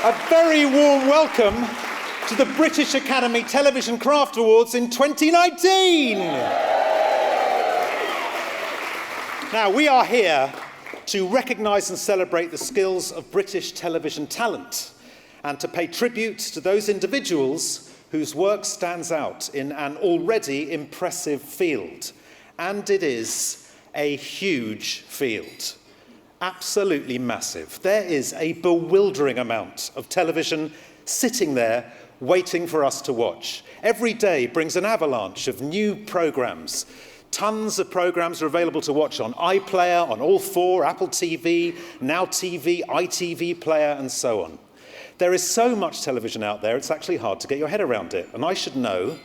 A very warm welcome to the British Academy Television Craft Awards in 2019. Now, we are here to recognise and celebrate the skills of British television talent and to pay tribute to those individuals whose work stands out in an already impressive field. And it is a huge field. Absolutely massive. There is a bewildering amount of television sitting there waiting for us to watch. Every day brings an avalanche of new programmes. Tons of programmes are available to watch on iPlayer, on All 4, Apple TV, Now TV, ITV Player, and so on. There is so much television out there, it's actually hard to get your head around it. And I should know,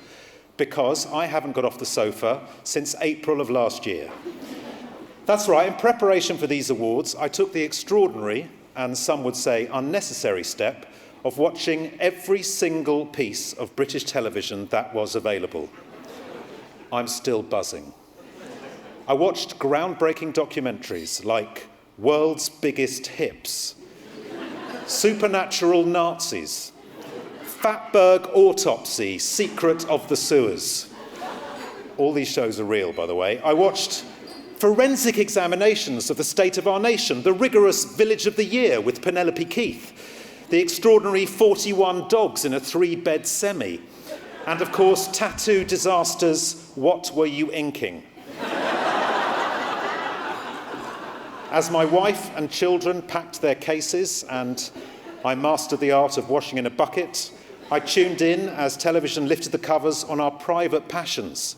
because I haven't got off the sofa since April of last year. That's right, in preparation for these awards, I took the extraordinary, and some would say unnecessary step, of watching every single piece of British television that was available. I'm still buzzing. I watched groundbreaking documentaries like World's Biggest Hips, Supernatural Nazis, Fatberg Autopsy, Secret of the Sewers. All these shows are real, by the way. I watched forensic examinations of the state of our nation, the rigorous Village of the Year with Penelope Keith, the extraordinary 41 Dogs in a 3-bed semi, and of course, Tattoo Disaster's What Were You Inking? As my wife and children packed their cases and I mastered the art of washing in a bucket, I tuned in as television lifted the covers on our private passions.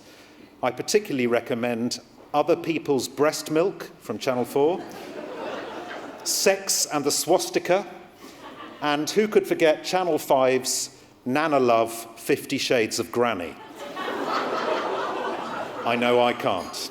I particularly recommend Other People's Breast Milk from Channel 4, Sex and the Swastika, and who could forget Channel 5's Nana Love 50 Shades of Granny. I know I can't.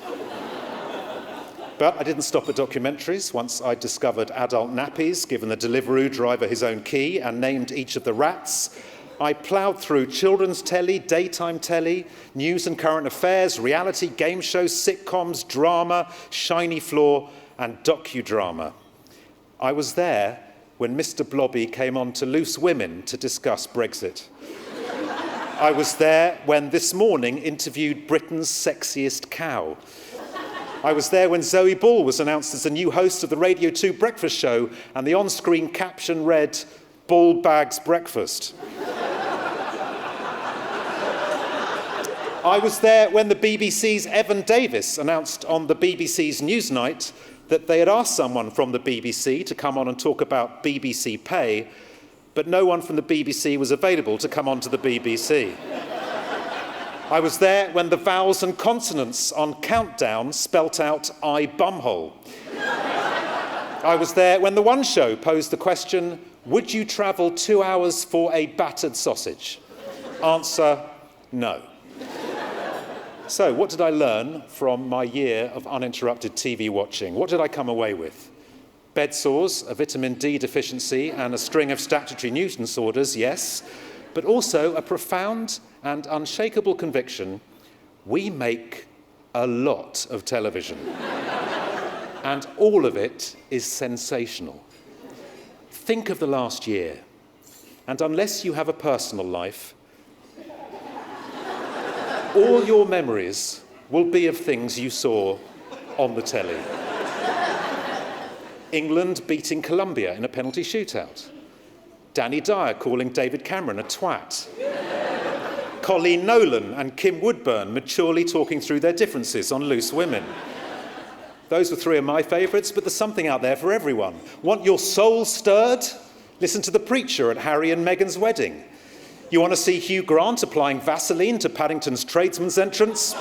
But I didn't stop at documentaries. Once I discovered adult nappies, given the Deliveroo driver his own key, and named each of the rats, I ploughed through children's telly, daytime telly, news and current affairs, reality, game shows, sitcoms, drama, shiny floor, and docudrama. I was there when Mr. Blobby came on to Loose Women to discuss Brexit. I was there when This Morning interviewed Britain's sexiest cow. I was there when Zoe Ball was announced as the new host of the Radio 2 breakfast show, and the on-screen caption read, "Ball Bags Breakfast." I was there when the BBC's Evan Davis announced on the BBC's Newsnight that they had asked someone from the BBC to come on and talk about BBC Pay, but no one from the BBC was available to come on to the BBC. I was there when the vowels and consonants on Countdown spelt out "I bumhole." I was there when the One Show posed the question, would you travel 2 hours for a battered sausage? Answer, no. So, what did I learn from my year of uninterrupted TV watching? What did I come away with? Bed sores, a vitamin D deficiency, and a string of statutory nuisance disorders, yes, but also a profound and unshakable conviction: we make a lot of television. And all of it is sensational. Think of the last year, and unless you have a personal life, all your memories will be of things you saw on the telly. England beating Colombia in a penalty shootout. Danny Dyer calling David Cameron a twat. Colleen Nolan and Kim Woodburn maturely talking through their differences on Loose Women. Those were 3 of my favourites, but there's something out there for everyone. Want your soul stirred? Listen to The Preacher at Harry and Meghan's wedding. You want to see Hugh Grant applying Vaseline to Paddington's tradesman's entrance?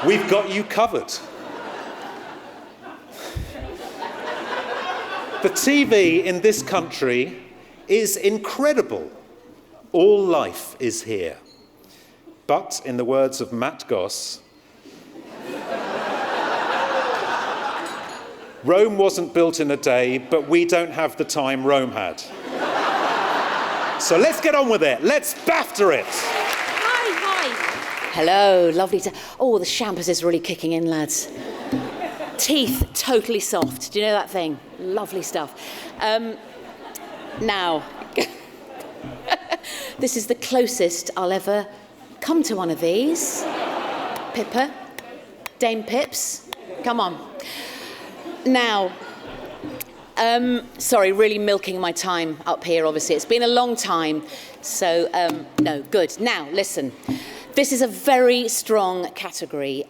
We've got you covered. The TV in this country is incredible. All life is here. But, in the words of Matt Goss, Rome wasn't built in a day, but we don't have the time Rome had. So let's get on with it. Let's BAFTA it. Hi. Hello, lovely to... Oh, the champers is really kicking in, lads. Teeth totally soft. Do you know that thing? Lovely stuff. Now, this is the closest I'll ever come to one of these. Pippa, Dame Pips, come on. Now, sorry, really milking my time up here, obviously. It's been a long time, so no, good. Now, listen, this is a very strong category.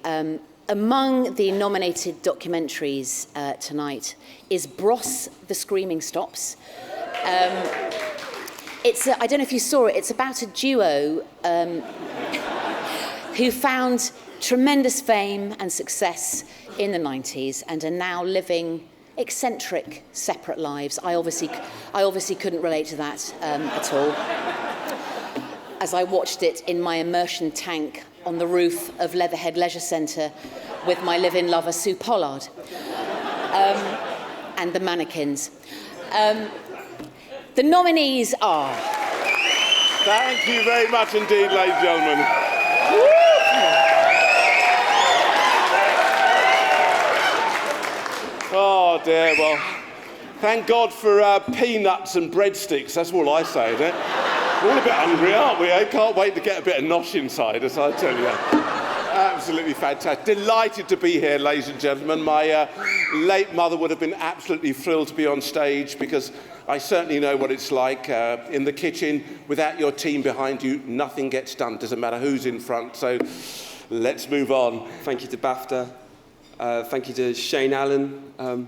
Among the nominated documentaries tonight is Bros, The Screaming Stops. I don't know if you saw it, it's about a duo who found tremendous fame and success in the 90s and are now living eccentric, separate lives. I obviously couldn't relate to that at all, as I watched it in my immersion tank on the roof of Leatherhead Leisure Centre with my live-in lover Sue Pollard and the mannequins. The nominees are... Thank you very much indeed, ladies and gentlemen. Oh dear, well, thank God for peanuts and breadsticks, that's all I say, isn't it? We're all a bit hungry, aren't we? I can't wait to get a bit of nosh inside us, I tell you. Absolutely fantastic. Delighted to be here, ladies and gentlemen. My late mother would have been absolutely thrilled to be on stage because I certainly know what it's like in the kitchen. Without your team behind you, nothing gets done. Doesn't matter who's in front. So let's move on. Thank you to BAFTA. Thank you to Shane Allen.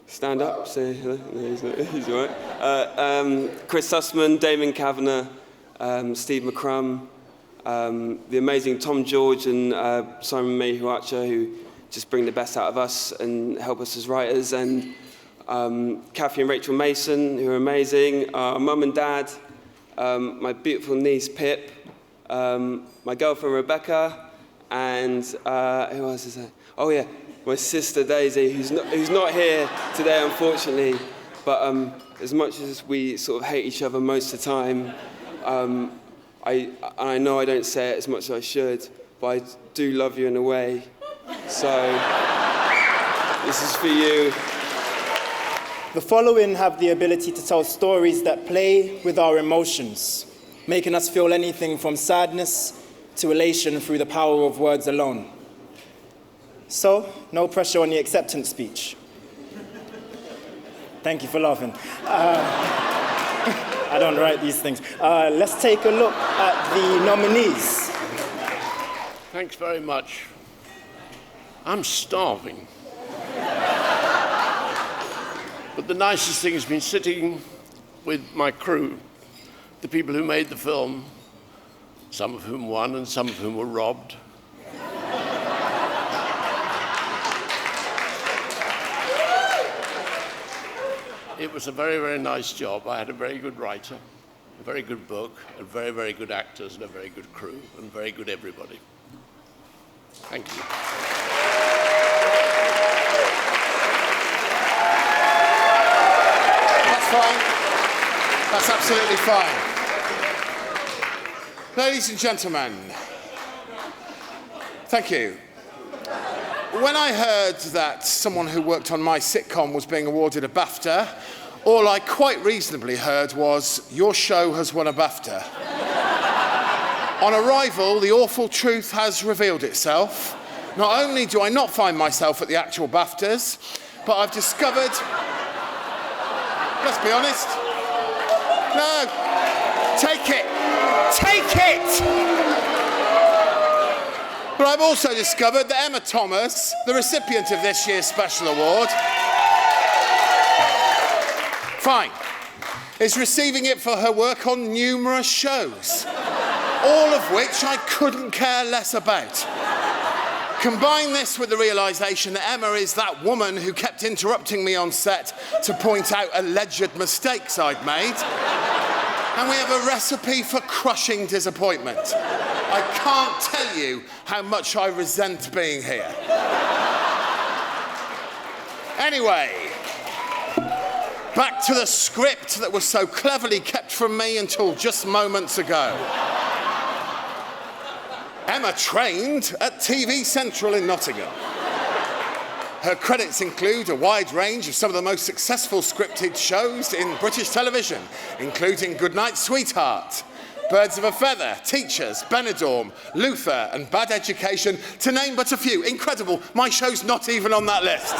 Stand up, say hello. No, he's all right. Chris Sussman, Damon Kavanagh, Steve McCrum, the amazing Tom George and Simon Mayhew Archer, who just bring the best out of us and help us as writers, and Kathy and Rachel Mason, who are amazing, mum and dad, my beautiful niece Pip, my girlfriend Rebecca, and who else is there? Oh yeah, my sister Daisy, who's not here today, unfortunately. But as much as we sort of hate each other most of the time, I know I don't say it as much as I should, but I do love you in a way. So this is for you. The following have the ability to tell stories that play with our emotions, making us feel anything from sadness to elation through the power of words alone. So, no pressure on the acceptance speech. Thank you for laughing. I don't write these things. Let's take a look at the nominees. Thanks very much. I'm starving. But the nicest thing has been sitting with my crew, the people who made the film, some of whom won and some of whom were robbed. It was a very, very nice job. I had a very good writer, a very good book, and very, very good actors, and a very good crew, and very good everybody. Thank you. That's fine. That's absolutely fine. Ladies and gentlemen, thank you. When I heard that someone who worked on my sitcom was being awarded a BAFTA, all I quite reasonably heard was, your show has won a BAFTA. On arrival, the awful truth has revealed itself. Not only do I not find myself at the actual BAFTAs, but I've discovered... Let's be honest. No. Take it. Take it! But I've also discovered that Emma Thomas, the recipient of this year's special award, fine, is receiving it for her work on numerous shows, all of which I couldn't care less about. Combine this with the realisation that Emma is that woman who kept interrupting me on set to point out alleged mistakes I'd made, and we have a recipe for crushing disappointment. I can't tell you how much I resent being here. Anyway, back to the script that was so cleverly kept from me until just moments ago. Emma trained at TV Central in Nottingham. Her credits include a wide range of some of the most successful scripted shows in British television, including Goodnight Sweetheart, Birds of a Feather, Teachers, Benidorm, Luther and Bad Education, to name but a few. Incredible, my show's not even on that list.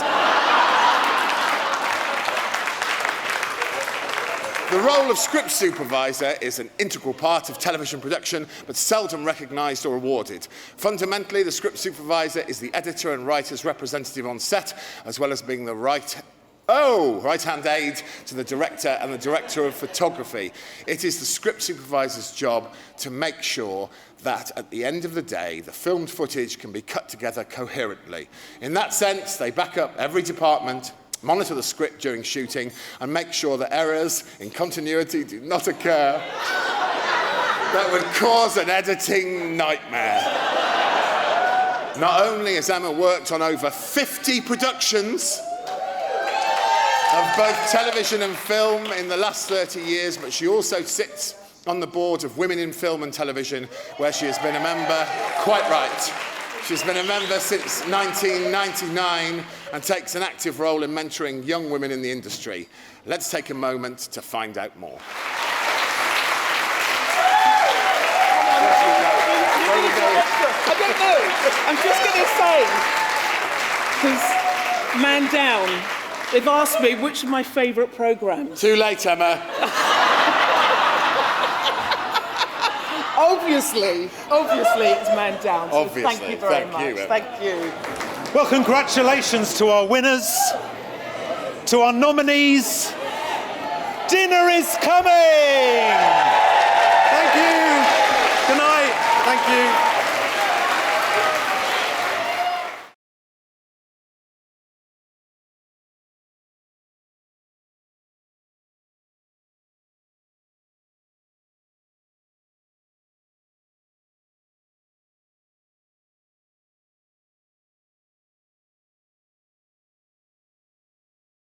The role of script supervisor is an integral part of television production, but seldom recognised or awarded. Fundamentally, the script supervisor is the editor and writer's representative on set, as well as being the right-hand aide to the director and the director of photography. It is the script supervisor's job to make sure that at the end of the day, the filmed footage can be cut together coherently. In that sense, they back up every department, monitor the script during shooting, and make sure that errors in continuity do not occur that would cause an editing nightmare. Not only has Emma worked on over 50 productions of both television and film in the last 30 years, but she also sits on the board of Women in Film and Television, where she has been a member, quite right. She's been a member since 1999 and takes an active role in mentoring young women in the industry. Let's take a moment to find out more. I don't know. I'm just going to say, because Man Down, they've asked me which of my favourite programmes. Too late, Emma. Obviously, it's Man Down. So Obviously. Thank you very much. Emma. Thank you. Well, congratulations to our winners, to our nominees. Dinner is coming! Thank you. Good night. Thank you.